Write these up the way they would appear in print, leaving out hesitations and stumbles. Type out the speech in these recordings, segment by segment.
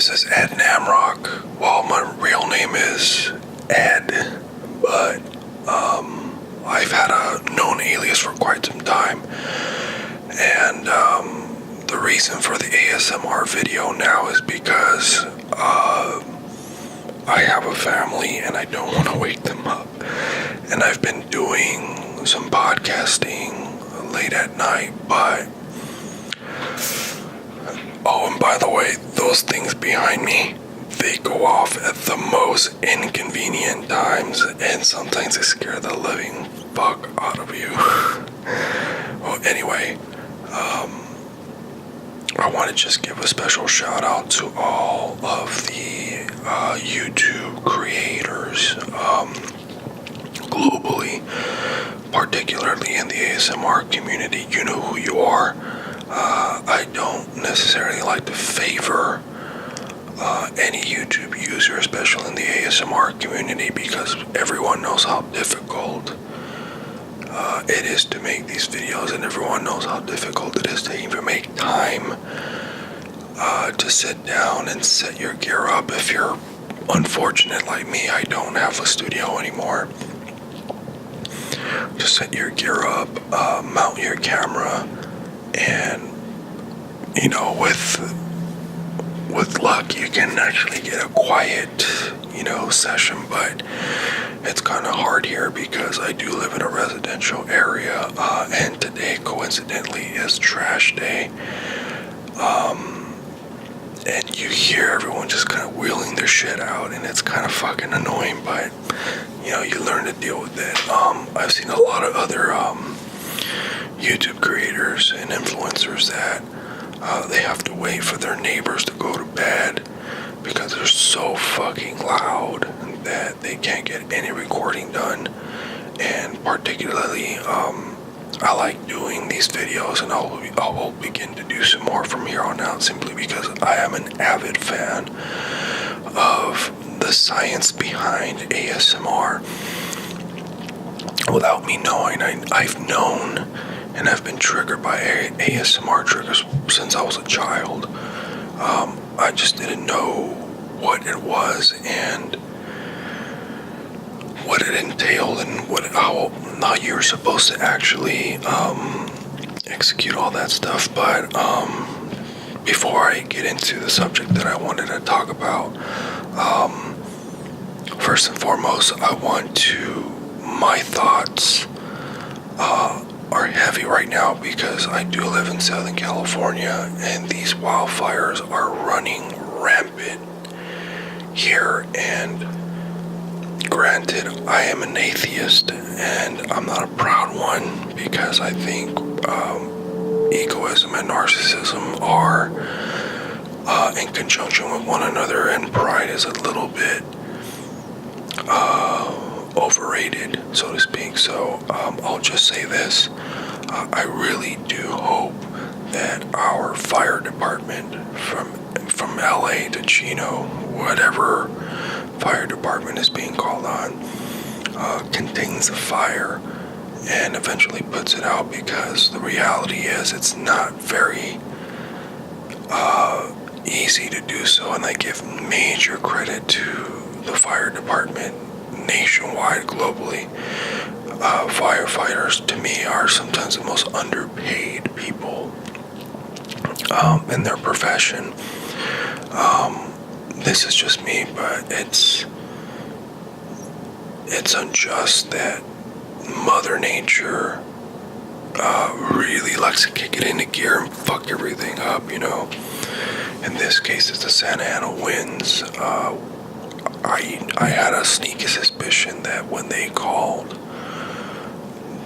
This is Ed Namrok. Well, my real name is Ed, but I've had a known alias for quite some time. And the reason for the ASMR video now is because I have a family and I don't want to wake them up. And I've been doing some podcasting late at night, but oh, and by the way, those things behind me, they go off at the most inconvenient times, and sometimes they scare the living fuck out of you. Well, anyway, I want to just give a special shout out to all of the YouTube creators globally, particularly in the ASMR community. You know who you are. I don't necessarily like to favor any YouTube user, especially in the ASMR community, because everyone knows how difficult it is to make these videos, and everyone knows how difficult it is to even make time to sit down and set your gear up. If you're unfortunate like me, I don't have a studio anymore. Just set your gear up, mount your camera, and you know, with luck you can actually get a quiet, session. But it's kind of hard here because I do live in a residential area, and today coincidentally is trash day, and you hear everyone just kind of wheeling their shit out, and it's kind of fucking annoying, but you learn to deal with it. I've seen a lot of other YouTube creators and influencers that they have to wait for their neighbors to go to bed because they're so fucking loud that they can't get any recording done. And particularly, I like doing these videos, and I will begin to do some more from here on out, simply because I am an avid fan of the science behind ASMR. Without me knowing, I've known and I've been triggered by ASMR triggers since I was a child. I just didn't know what it was and what it entailed, and how you're supposed to actually execute all that stuff. But before I get into the subject that I wanted to talk about, first and foremost, my thoughts are heavy right now because I do live in Southern California, and these wildfires are running rampant here. And granted, I am an atheist, and I'm not a proud one, because I think egoism and narcissism are in conjunction with one another, and pride is a little bit overrated, so to speak. So I'll just say this. I really do hope that our fire department from LA to Chino, whatever fire department is being called on, contains the fire and eventually puts it out, because the reality is it's not very easy to do so. And I give major credit to the fire department nationwide, globally. Firefighters, to me, are sometimes the most underpaid people in their profession. This is just me, but it's unjust that Mother Nature really likes to kick it into gear and fuck everything up, In this case, it's the Santa Ana winds. I had a sneaky suspicion that when they called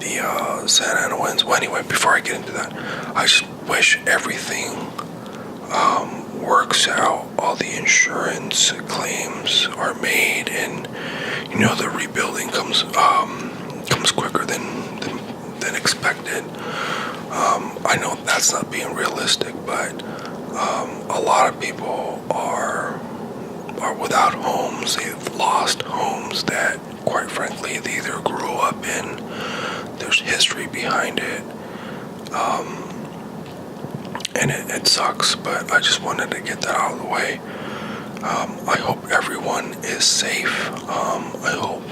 the Santa Ana winds, well, anyway, before I get into that, I just wish everything works out, all the insurance claims are made, and the rebuilding comes quicker than expected. I know that's not being realistic, but a lot of people are without homes. They've lost homes that, quite frankly, they either grew up in. There's history behind it. And it sucks, but I just wanted to get that out of the way. I hope everyone is safe. I hope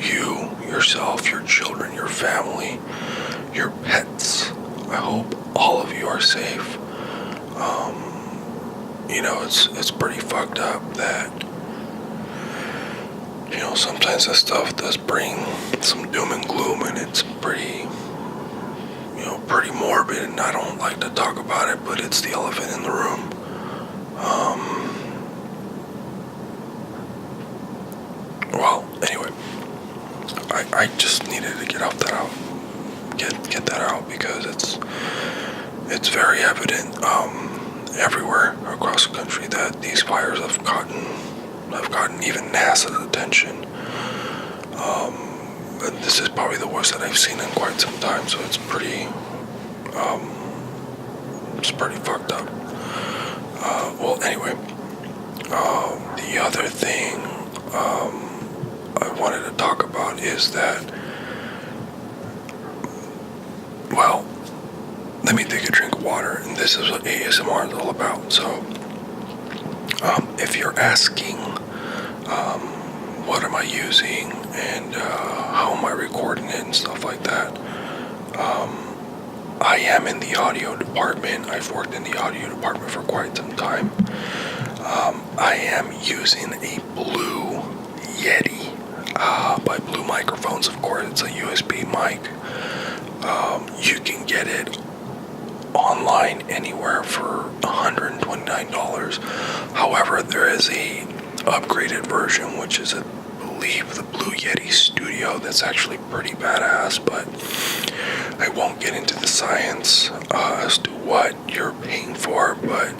you, yourself, your children, your family, your pets, I hope all of you are safe. It's pretty fucked up that, sometimes this stuff does bring some doom and gloom, and it's pretty morbid, and I don't like to talk about it, but it's the elephant in the room. Well, anyway, I just needed to get that out because it's very evident everywhere across the country that these fires have gotten even NASA's attention. And this is probably the worst that I've seen in quite some time, so it's pretty fucked up. Well, anyway, the other thing I wanted to talk about is that, well, let me take a drink of water, and this is what ASMR is all about. So, if you're asking, what am I using, and how am I recording it, and stuff like that, I am in the audio department. I've worked in the audio department for quite some time. I am using a Blue Yeti, by Blue Microphones, of course. It's a USB mic. You can get it online anywhere for $129. However, there is a upgraded version, which is, I believe, the Blue Yeti Studio. That's actually pretty badass, but I won't get into the science as to what you're paying for, but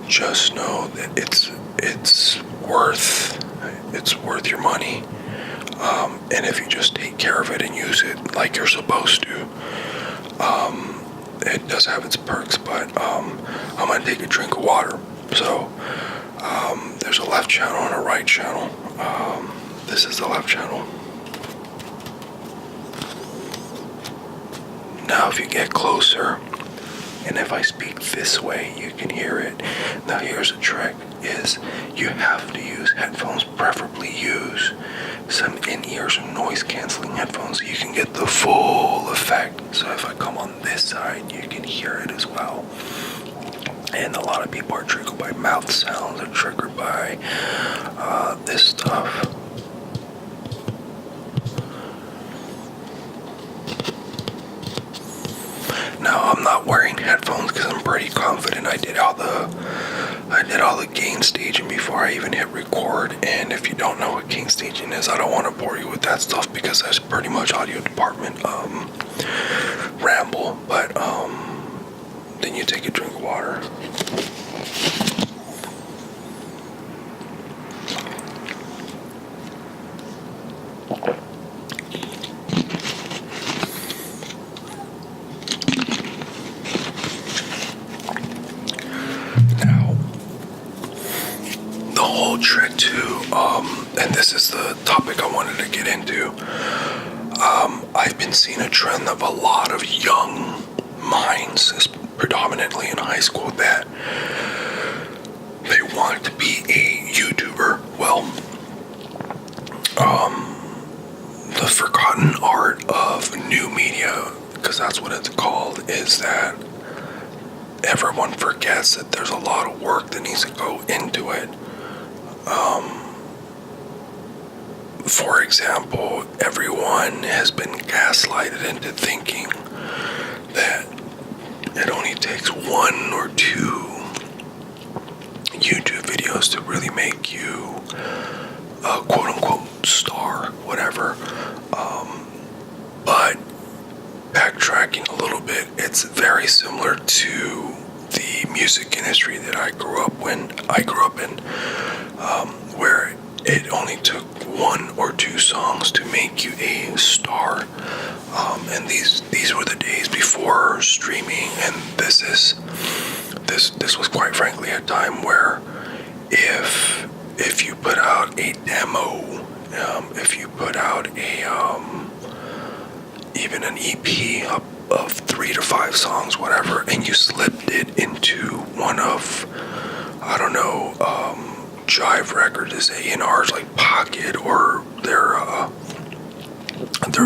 just know that it's worth your money. And if you just take care of it and use it like you're supposed to, it does have its perks. But I'm gonna take a drink of water. So there's a left channel and a right channel. This is the left channel. Now if you get closer, and if I speak this way, you can hear it. Now here's a trick, is you have to use headphones, preferably use some in-ears or noise-canceling headphones so you can get the full effect. So if I come on this side, you can hear it as well. And a lot of people are triggered by mouth sounds, or triggered by this stuff. Now I'm not wearing headphones because I'm pretty confident I did all the gain staging before I even hit record. And if you don't know what gain staging is, I don't want to bore you with that stuff because that's pretty much audio department ramble. But then you take a drink of water. Trick too, and this is the topic I wanted to get into. I've been seeing a trend of a lot of young minds, predominantly in high school, that they want to be a YouTuber. Well, the forgotten art of new media, because that's what it's called, is that everyone forgets that there's a lot of work that needs to go into it. For example, everyone has been gaslighted into thinking that it only takes one or two YouTube videos to really make you a quote-unquote star, whatever. But backtracking a little bit, it's very similar to the music industry that I grew up in, where it only took one or two songs to make you a star. And these were the days before streaming, and this was quite frankly a time where if you put out a demo, if you put out even an EP of 3 to 5 songs, whatever, and you slipped it into one of, I don't know, Jive Records is A&R's like pocket or their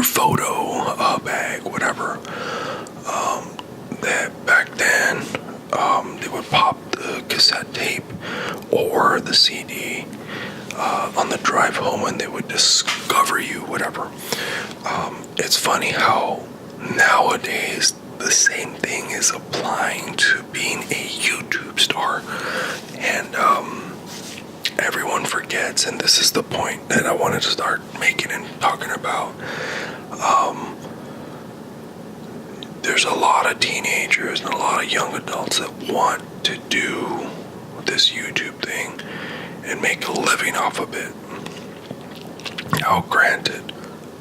photo bag, whatever. That back then they would pop the cassette tape or the CD on the drive home, and they would discover you, whatever. It's funny how nowadays the same thing is applying to being a YouTube star, and everyone forgets, and this is the point that I wanted to start making and talking about. There's a lot of teenagers and a lot of young adults that want to do this YouTube thing and make a living off of it. Now, granted,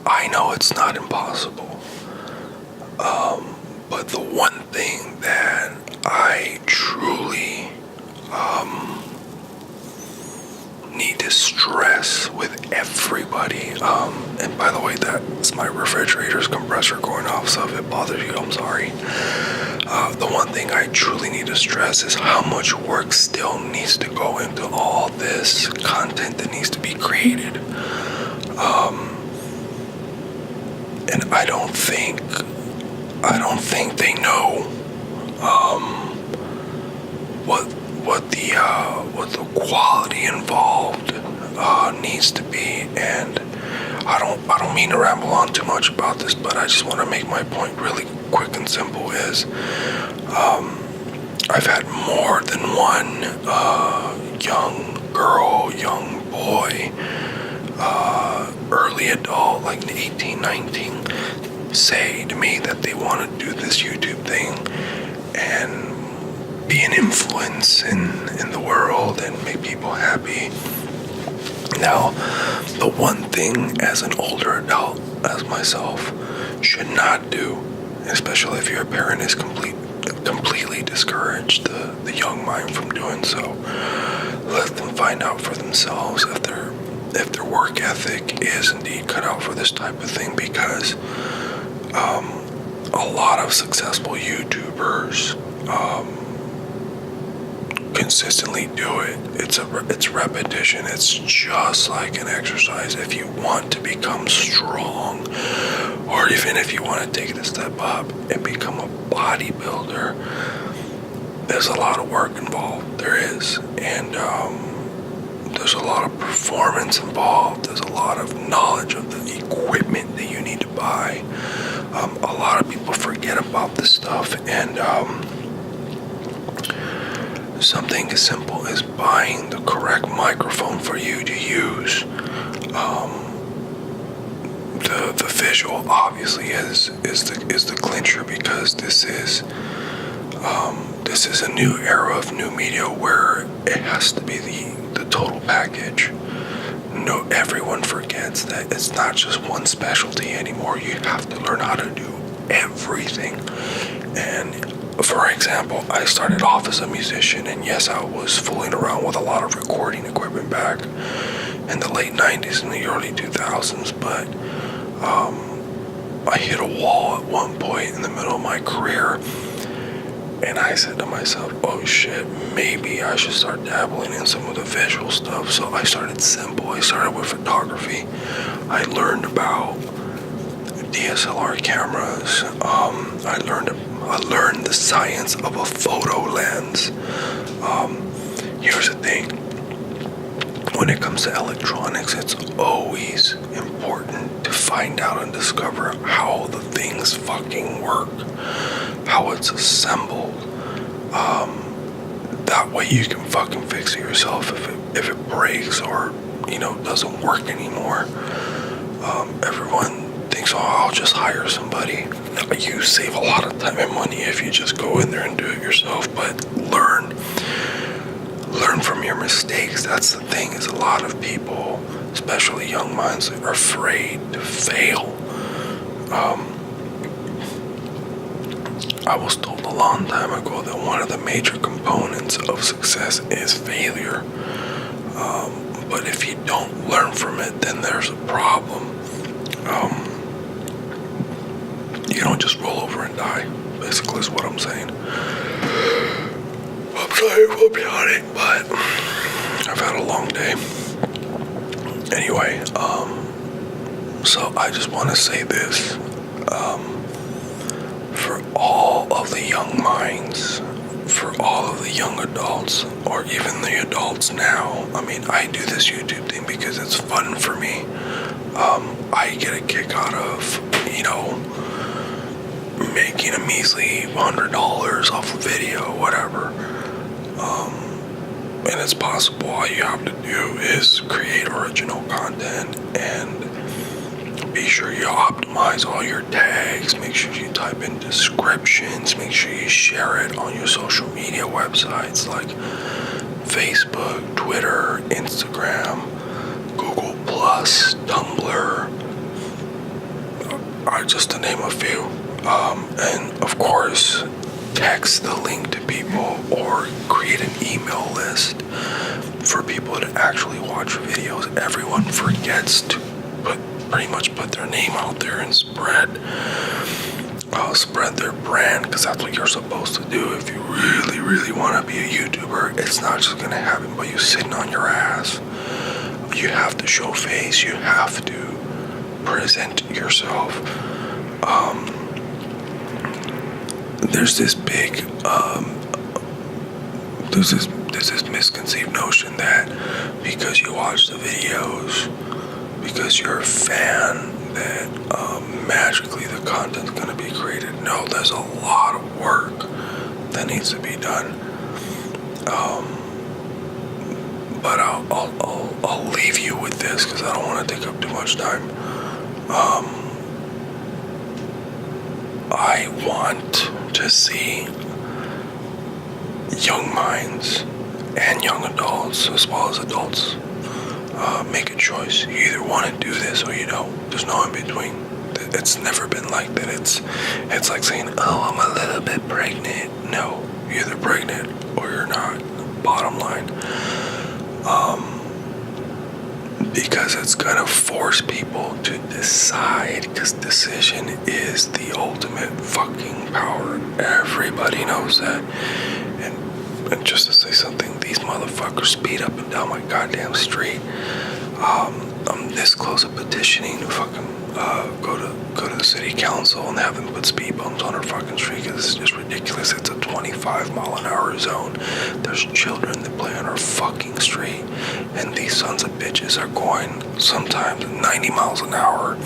I know it's not impossible, but the one thing that I truly need to stress with everybody, and by the way, that's my refrigerator's compressor going off, so if it bothers you, I'm sorry. The one thing I truly need to stress is how much work still needs to go into all this content that needs to be created. And I don't think they know what the quality involved needs to be. And I don't mean to ramble on too much about this, but I just want to make my point really quick and simple. Is I've had more than one young girl, young boy, early adult, like 18, 19, say to me that they want to do this YouTube thing and be an influence in the world and make people happy. Now, the one thing as an older adult, as myself, should not do, especially if your parent is completely discouraged the young mind from doing so, let them find out for themselves if their work ethic is indeed cut out for this type of thing, because a lot of successful YouTubers consistently do it. It's repetition. It's just like an exercise. If you want to become strong, or even if you want to take it a step up and become a bodybuilder, there's a lot of work involved. There is. And there's a lot of performance involved. There's a lot of knowledge of the equipment that you need to buy. A lot of people forget about this stuff, and something as simple as buying the correct microphone for you to use. The visual obviously is the clincher, because this is a new era of new media where it has to be the total package. No, everyone forgets that it's not just one specialty anymore. You have to learn how to do everything. And for example, I started off as a musician, and yes, I was fooling around with a lot of recording equipment back in the late 90s and the early 2000s, but I hit a wall at one point in the middle of my career, and I said to myself, oh shit, maybe I should start dabbling in some of the visual stuff. So I started simple. I started with photography. I learned about DSLR cameras. I learned the science of a photo lens. Here's the thing. When it comes to electronics, it's always important to find out and discover how the things fucking work, how it's assembled. That way you can fucking fix it yourself if it breaks or doesn't work anymore. Everyone thinks, oh, I'll just hire somebody. No, you save a lot of time and money if you just go in there and do it yourself. But learn from your mistakes. That's the thing, is a lot of people, especially young minds, are afraid to fail. I was told a long time ago that one of the major components of success is failure. But if you don't learn from it, then there's a problem. You don't just roll over and die, basically is what I'm saying. I'm sorry for yawning, but I've had a long day. Anyway, so I just want to say this, for all of the young minds, for all of the young adults, or even the adults now. I mean, I do this YouTube thing because it's fun for me. I get a kick out of, making a measly $100 off a video, whatever. And it's possible. All you have to do is create original content and be sure you optimize all your tags. Make sure you type in descriptions. Make sure you share it on your social media websites like Facebook, Twitter, Instagram, Google Plus, Tumblr, just to name a few. And of course, text the link to people or create an email list for people to actually watch videos. Everyone forgets to pretty much put their name out there and spread their brand, because that's what you're supposed to do if you really, really want to be a YouTuber. It's not just going to happen by you sitting on your ass. You have to show face. You have to present yourself. There's this big, there's this misconceived notion that because you watch the videos, because you're a fan, that magically the content's going to be created. No, there's a lot of work that needs to be done. But I'll leave you with this because I don't want to take up too much time. I want to see young minds and young adults, as well as adults, make a choice. You either want to do this or you don't. There's no in between. It's never been like that. It's like saying, oh, I'm a little bit pregnant. No, you're either pregnant or you're not. Bottom line. Because it's gonna force people to decide, because decision is the ultimate fucking power. Everybody knows that. And just to say something, these motherfuckers speed up and down my goddamn street. I'm this close to petitioning to fucking go to the city council and have them put speed bumps on our fucking street, because it's just ridiculous. It's a 25-mile-an-hour zone. There's children that play on our fucking street, and these sons of bitches are going sometimes 90 miles an hour.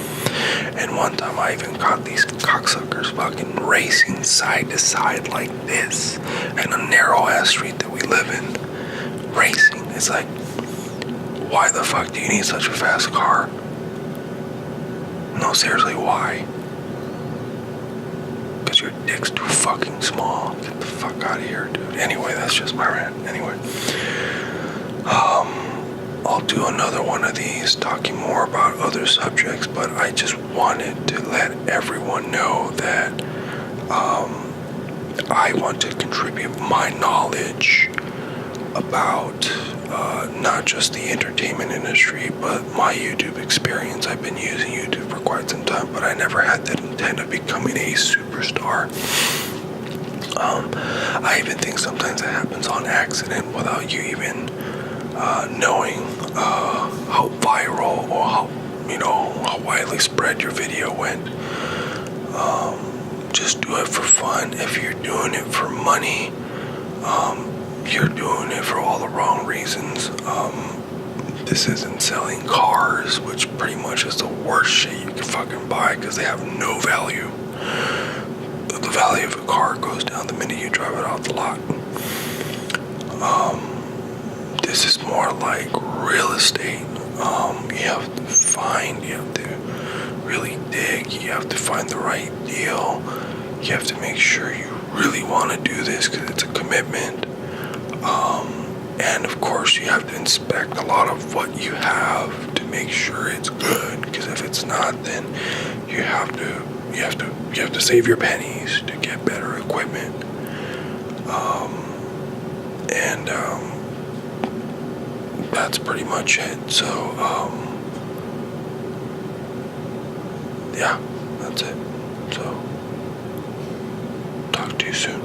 And one time I even caught these cocksuckers fucking racing side to side like this in a narrow-ass street that we live in. Racing. It's like, why the fuck do you need such a fast car? No, seriously, why? Because your dick's too fucking small. Get the fuck out of here, dude. Anyway, that's just my rant. Anyway. I'll do another one of these talking more about other subjects, but I just wanted to let everyone know that I want to contribute my knowledge about not just the entertainment industry, but my YouTube experience. I've been using YouTube for quite some time, but I never had that intent of becoming a superstar. I even think sometimes it happens on accident without you even knowing how viral or how widely spread your video went. Just do it for fun. If you're doing it for money, you're doing it for all the wrong reasons. This isn't selling cars, which pretty much is the worst shit you can fucking buy, because they have no value. The value of a car goes down the minute you drive it off the lot. This is more like real estate. You have to really dig. You have to find the right deal. You have to make sure you really want to do this, because it's a commitment. And of course, you have to inspect a lot of what you have to make sure it's good. Because if it's not, then you have to save your pennies to get better equipment. That's pretty much it. So, yeah, that's it. So, talk to you soon.